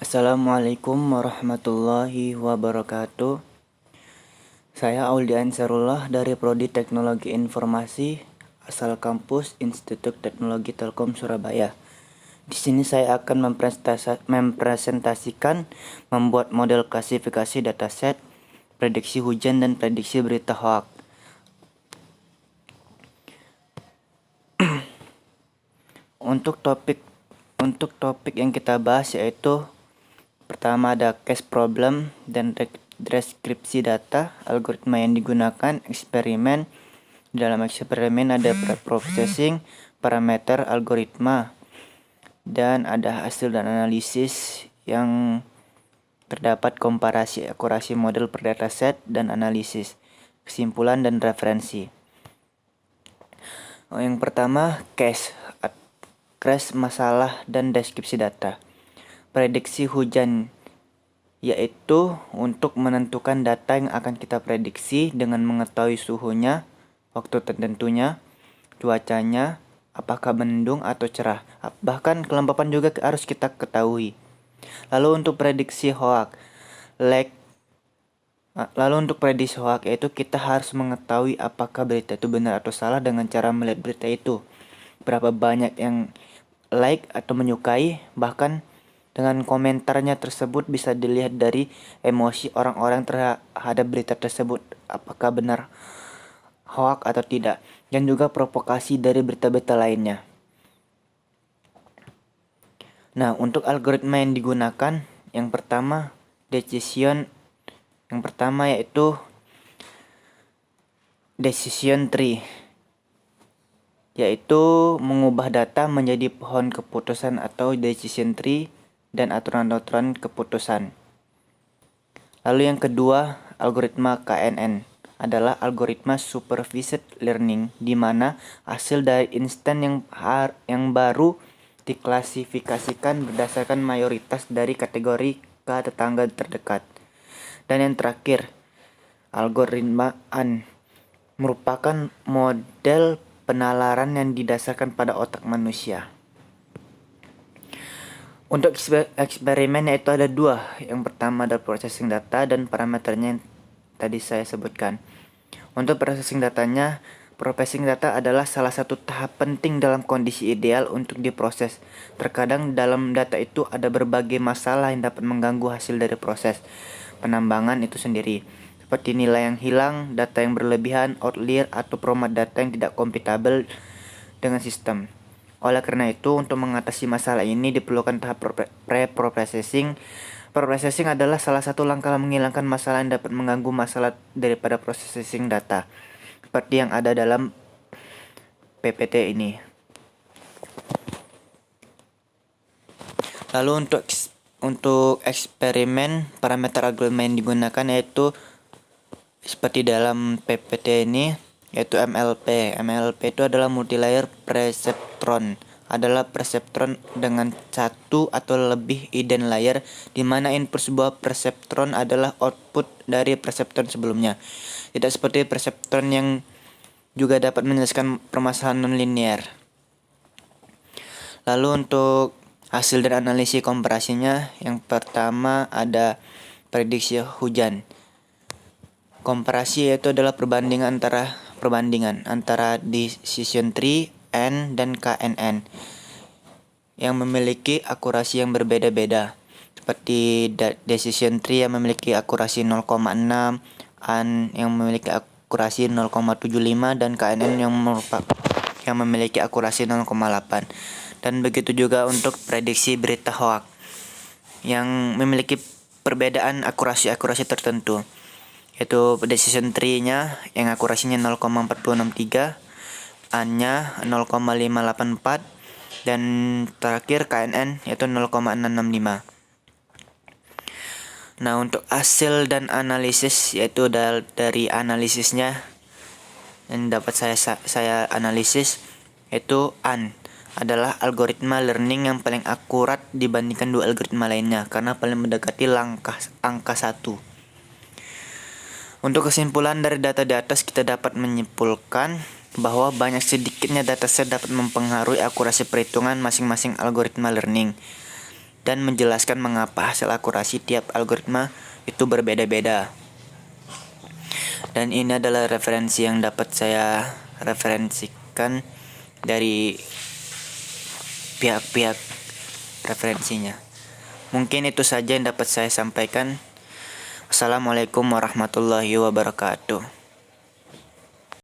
Assalamualaikum warahmatullahi wabarakatuh. Saya Auldi Ansarullah dari Prodi Teknologi Informasi asal kampus Institut Teknologi Telkom Surabaya. Di sini saya akan mempresentasikan membuat model klasifikasi dataset, prediksi hujan dan prediksi berita hoax. Untuk topik yang kita bahas yaitu pertama ada case problem dan deskripsi data, algoritma yang digunakan, eksperimen. Dalam eksperimen ada preprocessing, parameter algoritma, dan ada hasil dan analisis yang terdapat komparasi akurasi model per dataset dan analisis, kesimpulan dan referensi. Yang pertama, case masalah dan deskripsi data. Prediksi hujan yaitu untuk menentukan data yang akan kita prediksi dengan mengetahui suhunya, waktu tertentunya, cuacanya, apakah mendung atau cerah. Bahkan kelembapan juga harus kita ketahui. Lalu untuk prediksi hoax, yaitu kita harus mengetahui apakah berita itu benar atau salah dengan cara melihat berita itu. Berapa banyak yang like atau menyukai, bahkan dengan komentarnya tersebut bisa dilihat dari emosi orang-orang terhadap berita tersebut, apakah benar hoax atau tidak, dan juga provokasi dari berita-berita lainnya. Nah, untuk algoritma yang digunakan, yang pertama yaitu decision tree, yaitu mengubah data menjadi pohon keputusan atau decision tree dan aturan-aturan keputusan. Lalu yang kedua, algoritma KNN adalah algoritma supervised learning, di mana hasil dari instan yang baru diklasifikasikan berdasarkan mayoritas dari kategori ke tetangga terdekat. Dan yang terakhir, algoritma AN merupakan model penalaran yang didasarkan pada otak manusia. Untuk eksperimen yaitu ada dua. Yang pertama adalah processing data dan parameternya yang tadi saya sebutkan. Untuk processing data adalah salah satu tahap penting dalam kondisi ideal untuk diproses. Terkadang dalam data itu ada berbagai masalah yang dapat mengganggu hasil dari proses penambangan itu sendiri, seperti nilai yang hilang, data yang berlebihan, outlier, atau format data yang tidak kompatibel dengan sistem. Oleh karena itu, untuk mengatasi masalah ini diperlukan tahap pre-processing. Pre-processing adalah salah satu langkah menghilangkan masalah yang dapat mengganggu masalah daripada processing data, seperti yang ada dalam PPT ini. Lalu untuk eksperimen, parameter algoritma yang digunakan yaitu seperti dalam PPT ini, yaitu MLP. MLP itu adalah multilayer perceptron. Adalah perceptron dengan satu atau lebih hidden layer, di mana input sebuah perceptron adalah output dari perceptron sebelumnya. Tidak seperti perceptron yang juga dapat menjelaskan permasalahan nonlinear. Lalu untuk hasil dan analisis komparasinya, yang pertama ada prediksi hujan. Komparasi yaitu adalah perbandingan antara decision tree, N dan KNN yang memiliki akurasi yang berbeda-beda. Seperti decision tree yang memiliki akurasi 0,6, N yang memiliki akurasi 0,75 dan KNN yang memiliki akurasi 0,8. Dan begitu juga untuk prediksi berita hoax yang memiliki perbedaan akurasi tertentu, yaitu decision tree-nya yang akurasinya 0,463, A-nya 0,584, dan terakhir KNN yaitu 0,665. Nah, untuk hasil dan analisis yaitu dari analisisnya yang dapat saya analisis, yaitu AN adalah algoritma learning yang paling akurat dibandingkan dua algoritma lainnya karena paling mendekati angka 1. Untuk kesimpulan dari data di atas, kita dapat menyimpulkan bahwa banyak sedikitnya dataset dapat mempengaruhi akurasi perhitungan masing-masing algoritma learning. dan menjelaskan mengapa hasil akurasi tiap algoritma itu berbeda-beda. Dan ini adalah referensi yang dapat saya referensikan dari pihak-pihak referensinya. Mungkin itu saja yang dapat saya sampaikan. Wassalamualaikum warahmatullahi wabarakatuh.